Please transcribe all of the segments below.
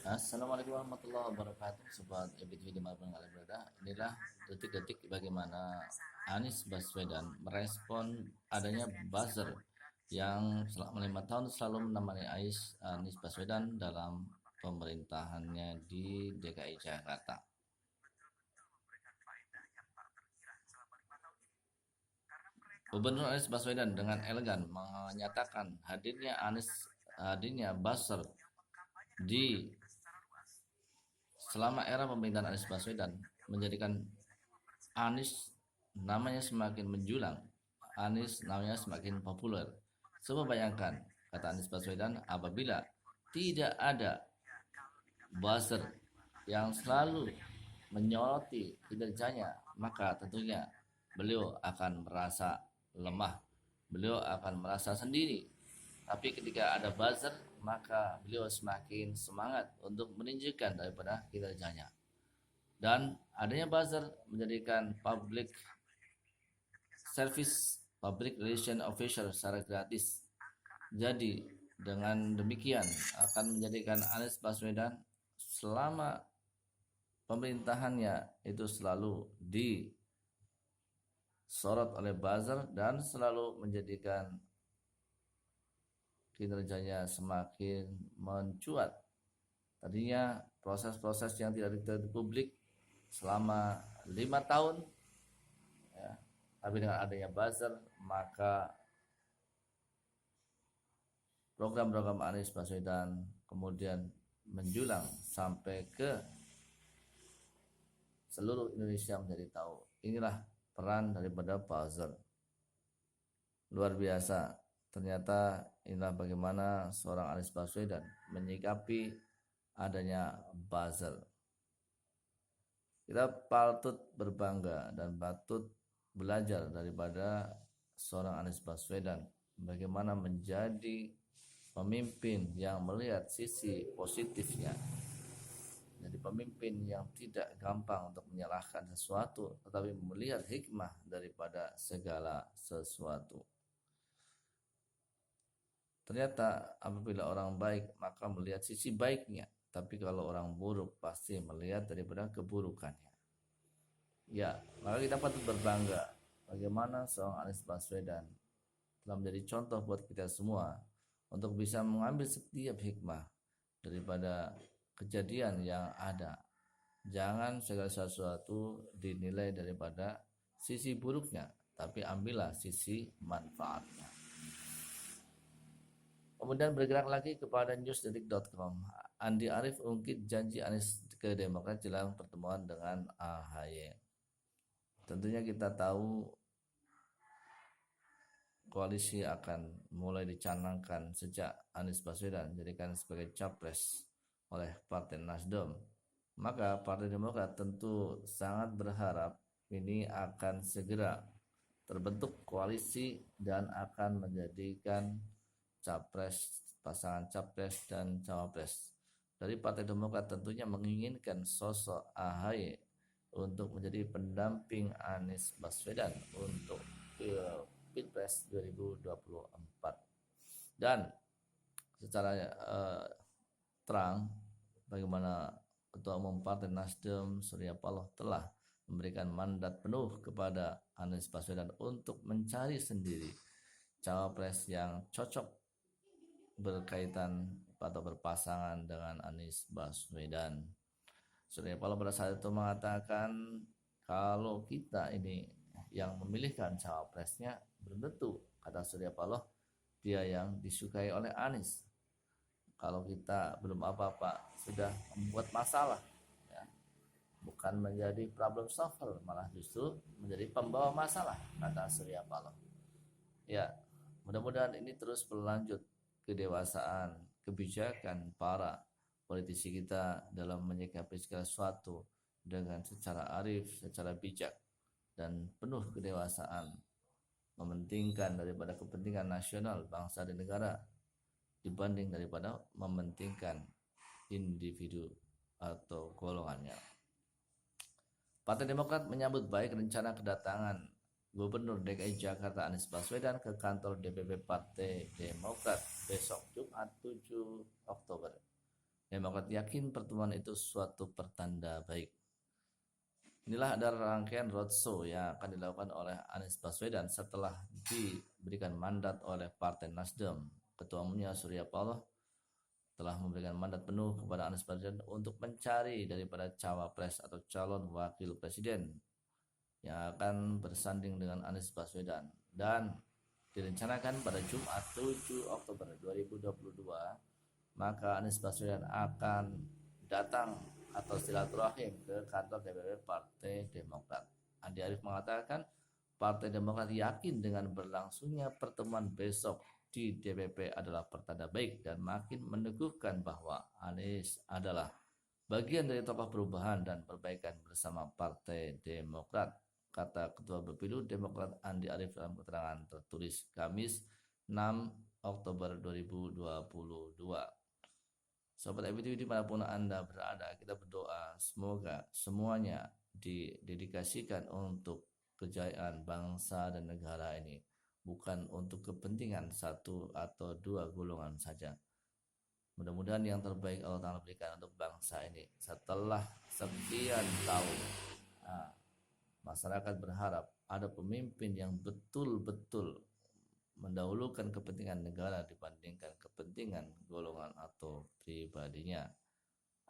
Assalamualaikum warahmatullahi wabarakatuh. Sobat EBTV dimanapun kalian berada, inilah detik-detik bagaimana Anies Baswedan merespon adanya buzzer yang selama 5 tahun selalu menemani Anies Baswedan dalam pemerintahannya di DKI Jakarta. Gubernur Anies Baswedan dengan elegan menyatakan hadirnya buzzer di selama era pemerintahan Anies Baswedan menjadikan Anies namanya semakin menjulang, Anies namanya semakin populer. Coba bayangkan, kata Anies Baswedan, apabila tidak ada buzzer yang selalu menyoroti kinerjanya, maka tentunya beliau akan merasa lemah, beliau akan merasa sendiri. Tapi ketika ada buzzer, maka beliau semakin semangat untuk menunjukkan daripada kinerjanya. Dan adanya buzzer menjadikan public relation official secara gratis. Jadi dengan demikian akan menjadikan Anies Baswedan selama pemerintahannya itu selalu disorot oleh buzzer dan selalu menjadikan kinerjanya semakin mencuat. Tadinya proses-proses yang tidak diketahui publik selama 5 tahun, ya, tapi dengan adanya buzzer maka program-program Anies Baswedan kemudian menjulang sampai ke seluruh Indonesia menjadi tahu. Inilah peran daripada buzzer. Luar biasa. Ternyata inilah bagaimana seorang Anies Baswedan menyikapi adanya buzzer. Kita patut berbangga dan patut belajar daripada seorang Anies Baswedan bagaimana menjadi pemimpin yang melihat sisi positifnya. Jadi pemimpin yang tidak gampang untuk menyalahkan sesuatu, tetapi melihat hikmah daripada segala sesuatu. Ternyata apabila orang baik maka melihat sisi baiknya, tapi kalau orang buruk pasti melihat daripada keburukannya. Ya, maka kita patut berbangga bagaimana seorang Anies Baswedan telah menjadi contoh buat kita semua untuk bisa mengambil setiap hikmah daripada kejadian yang ada. Jangan segala sesuatu dinilai daripada sisi buruknya, tapi ambillah sisi manfaatnya. Kemudian bergerak lagi kepada newsdetik.com. Andi Arief ungkit janji Anies ke Demokrat jelang pertemuan dengan AHY. Tentunya kita tahu koalisi akan mulai dicanangkan sejak Anies Baswedan dijadikan sebagai capres oleh Partai Nasdem. Maka Partai Demokrat tentu sangat berharap ini akan segera terbentuk koalisi dan akan menjadikan pasangan capres dan cawapres. Dari Partai Demokrat tentunya menginginkan sosok AHY untuk menjadi pendamping Anies Baswedan untuk Pilpres 2024. Dan secara terang bagaimana Ketua Umum Partai Nasdem Surya Paloh telah memberikan mandat penuh kepada Anies Baswedan untuk mencari sendiri cawapres yang cocok berkaitan atau berpasangan dengan Anies Baswedan. Surya Paloh pada saat itu mengatakan kalau kita ini yang memilihkan cawapresnya belum tentu, kata Surya Paloh, dia yang disukai oleh Anies. Kalau kita belum apa-apa sudah membuat masalah, ya, bukan menjadi problem solver, malah justru menjadi pembawa masalah, kata Surya Paloh. Ya, mudah-mudahan ini terus berlanjut kedewasaan, kebijakan para politisi kita dalam menyikapi segala sesuatu dengan secara arif, secara bijak, dan penuh kedewasaan, mementingkan daripada kepentingan nasional bangsa dan negara dibanding daripada mementingkan individu atau golongannya. Partai Demokrat menyambut baik rencana kedatangan Gubernur DKI Jakarta Anies Baswedan ke kantor DPP Partai Demokrat besok Jumat 7 Oktober Demokrat yakin pertemuan itu suatu pertanda baik. Inilah ada rangkaian roadshow yang akan dilakukan oleh Anies Baswedan setelah diberikan mandat oleh Partai Nasdem. Ketua Umumnya Surya Paloh telah memberikan mandat penuh kepada Anies Baswedan untuk mencari daripada cawapres atau calon wakil presiden yang akan bersanding dengan Anies Baswedan, dan direncanakan pada Jumat 7 Oktober 2022 maka Anies Baswedan akan datang atau silaturahim ke kantor DPP Partai Demokrat. Andi Arief mengatakan Partai Demokrat yakin dengan berlangsungnya pertemuan besok di DPP adalah pertanda baik dan makin meneguhkan bahwa Anies adalah bagian dari tokoh perubahan dan perbaikan bersama Partai Demokrat, kata Ketua Bapilu Demokrat Andi Arief dalam keterangan tertulis Kamis 6 Oktober 2022. Sobat IPTV dimanapun Anda berada, kita berdoa semoga semuanya didedikasikan untuk kejayaan bangsa dan negara ini, bukan untuk kepentingan satu atau dua golongan saja. Mudah-mudahan yang terbaik Allah Ta'ala berikan untuk bangsa ini. Setelah sekian tahun, masyarakat berharap ada pemimpin yang betul-betul mendahulukan kepentingan negara dibandingkan kepentingan golongan atau pribadinya.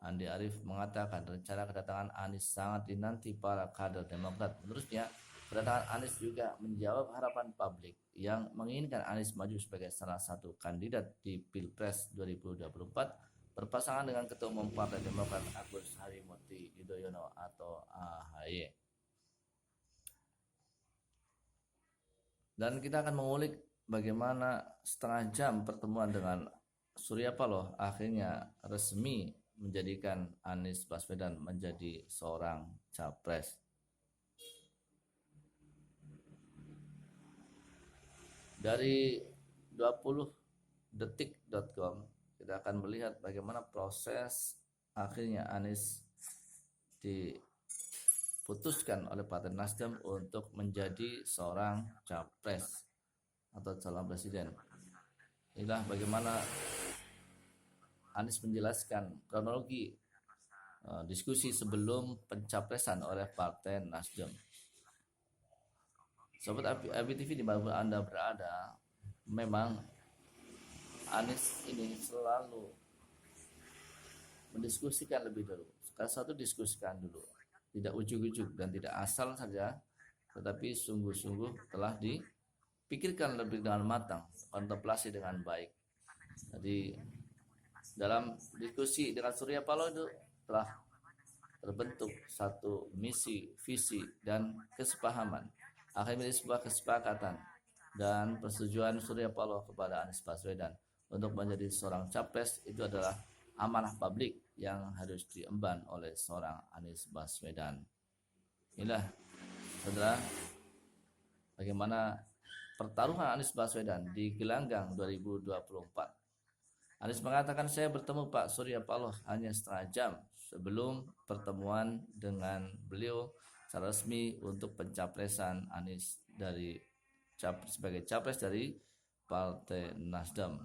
Andi Arief mengatakan rencana kedatangan Anies sangat dinanti para kader Demokrat. Menurutnya, kedatangan Anies juga menjawab harapan publik yang menginginkan Anies maju sebagai salah satu kandidat di Pilpres 2024 berpasangan dengan Ketua Umum Partai Demokrat Agus Harimurti Yudhoyono atau AHY. Dan kita akan mengulik bagaimana setengah jam pertemuan dengan Surya Paloh akhirnya resmi menjadikan Anies Baswedan menjadi seorang capres. Dari 20detik.com kita akan melihat bagaimana proses akhirnya Anies diputuskan oleh Partai Nasdem untuk menjadi seorang capres atau calon presiden. Inilah bagaimana Anies menjelaskan kronologi diskusi sebelum pencapresan oleh Partai Nasdem. Sobat IPTV dimanapun Anda berada, memang Anies ini selalu mendiskusikan lebih dulu. Satu diskusikan dulu, tidak ujuk-ujuk dan tidak asal saja, tetapi sungguh-sungguh telah dipikirkan lebih dengan matang, kontemplasi dengan baik. Jadi dalam diskusi dengan Surya Paloh itu telah terbentuk satu misi, visi, dan kesepahaman. Akhirnya sebuah kesepakatan dan persetujuan Surya Paloh kepada Anies Baswedan untuk menjadi seorang capres itu adalah amanah publik yang harus diemban oleh seorang Anies Baswedan. Inilah, saudara, bagaimana pertaruhan Anies Baswedan di Gelanggang 2024. Anies mengatakan, saya bertemu Pak Surya Paloh hanya setengah jam sebelum pertemuan dengan beliau secara resmi untuk pencapresan Anies sebagai capres dari Partai Nasdem.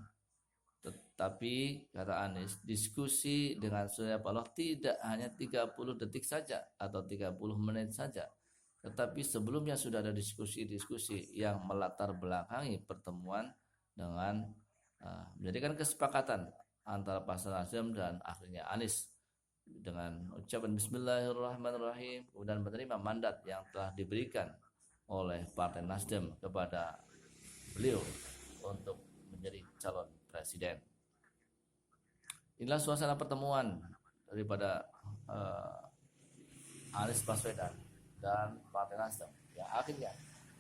Tetapi kata Anies, diskusi dengan Surya Paloh tidak hanya 30 detik saja atau 30 menit saja, tetapi sebelumnya sudah ada diskusi-diskusi yang melatar belakangi pertemuan dengan menjadikan kesepakatan antara Partai Nasdem dan akhirnya Anies dengan ucapan Bismillahirrahmanirrahim, kemudian menerima mandat yang telah diberikan oleh Partai Nasdem kepada beliau untuk menjadi calon presiden. Inilah suasana pertemuan daripada Anies Baswedan dan Partai Nasdem yang akhirnya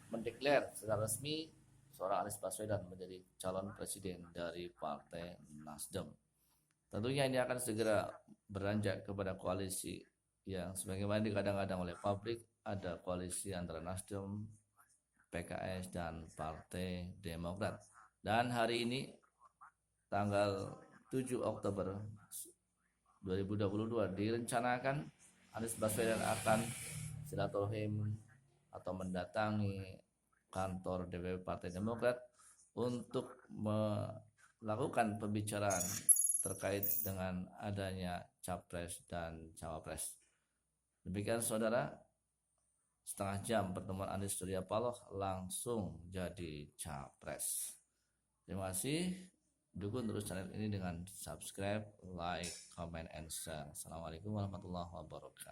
mendeklar secara resmi seorang Anies Baswedan menjadi calon presiden dari Partai Nasdem. Tentunya ini akan segera beranjak kepada koalisi yang sebagaimana digadang-gadang oleh publik, ada koalisi antara Nasdem, PKS, dan Partai Demokrat. Dan hari ini tanggal 7 Oktober 2022 direncanakan Anies Baswedan akan silaturahim atau mendatangi kantor DPP Partai Demokrat untuk melakukan pembicaraan terkait dengan adanya capres dan cawapres. Demikian saudara, setengah jam pertemuan Anies Surya Paloh langsung jadi capres. Terima kasih. Dukung terus channel ini dengan subscribe, like, comment, and share. Assalamualaikum warahmatullahi wabarakatuh.